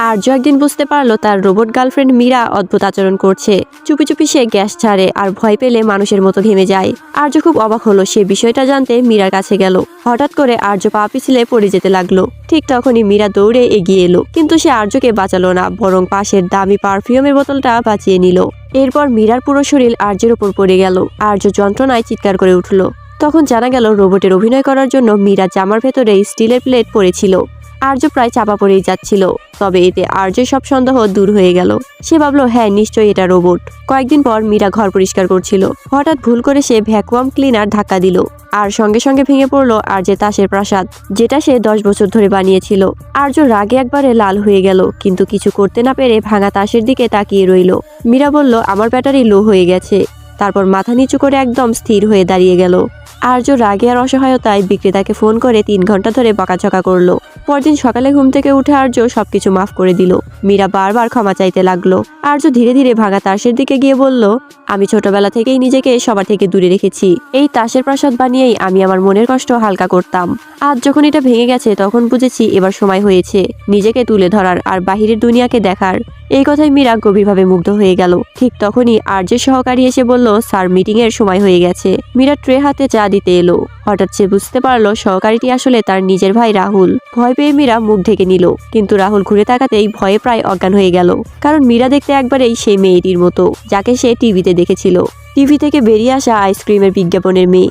আর্য একদিন বুঝতে পারলো তার রোবট গার্লফ্রেন্ড মীরা অদ্ভুত আচরণ করছে। চুপি চুপি সে গ্যাস ছাড়ে আর ভয় পেলে মানুষের মতো ঘেমে যায়। আর্য খুব অবাক হলো। সে বিষয়টা জানতে মীরার কাছে গেল। হঠাৎ করে আর্য পা পিছলে পড়ে যেতে লাগলো। ঠিক তখনই মীরা দৌড়ে এগিয়ে এলো, কিন্তু সে আর্যকে বাঁচালো না, বরং পাশের দামি পারফিউমের বোতলটা বাঁচিয়ে নিল। এরপর মীরার পুরো শরীর আর্যের উপর পড়ে গেল। আর্য যন্ত্রণায় চিৎকার করে উঠল। তখন জানা গেল রোবটের অভিনয় করার জন্য মীরা জামার ভেতরে স্টিলের প্লেট পরেছিল। আর্য প্রায় চাপা পড়েই যাচ্ছিল, তবে এতে আর্যের সব সন্দেহ দূর হয়ে গেল। সে ভাবলো হ্যাঁ, নিশ্চয়ই এটা রোবট। কয়েকদিন পর মীরা ঘর পরিষ্কার করছিল। হঠাৎ ভুল করে সে ভ্যাকুয়াম ক্লিনার ধাক্কা দিল, আর সঙ্গে সঙ্গে ভেঙে পড়লো আর্যের তাসের প্রাসাদ, যেটা সে 10 বছর ধরে বানিয়েছিল। আর্য রাগে একবারে লাল হয়ে গেল, কিন্তু কিছু করতে না পেরে ভাঙা তাসের দিকে তাকিয়ে রইল। মীরা বলল, আমার ব্যাটারি লো হয়ে গেছে। তারপর মাথা নিচু করে একদম স্থির হয়ে দাঁড়িয়ে গেল। আর্য রাগে আর অসহায়তায় বিক্রেতাকে ফোন করে 3 ঘন্টা ধরে বকাঝকা করলো। পরদিন সকালে ঘুম থেকে উঠে আর্য সবকিছু মাফ করে দিল। মীরা বারবার ক্ষমা চাইতে লাগলো। আর্য ধীরে ধীরে ভাঙা তাসের দিকে গিয়ে বলল, আমি ছোটবেলা থেকেই নিজেকে সবার থেকে দূরে রেখেছি। এই তাসের প্রাসাদ বানিয়েই আমি আমার মনের কষ্ট হালকা করতাম। আজ যখন এটা ভেঙে গেছে তখন বুঝেছি এবার সময় হয়েছে নিজেকে তুলে ধরার আর বাহিরের দুনিয়াকে দেখার। এই কথায় মীরা গভীরভাবে মুগ্ধ হয়ে গেল। ঠিক তখনই আর্যের সহকারী এসে বলল, স্যার, মিটিং এর সময় হয়ে গেছে। মীরা ট্রে হাতে চা দিতে এলো। হঠাৎ সে বুঝতে পারলো সহকারীটি আসলে তার নিজের ভাই রাহুল। ভয় পেয়ে মীরা মুখ ঢেকে নিল, কিন্তু রাহুল ঘুরে তাকাতেই ভয়ে প্রায় অজ্ঞান হয়ে গেল। কারণ মীরা দেখতে একবারেই সেই মেয়েটির মতো যাকে সে টিভিতে দেখেছিল। টিভি থেকে বেরিয়ে আসা আইসক্রিমের বিজ্ঞাপনের মেয়ে।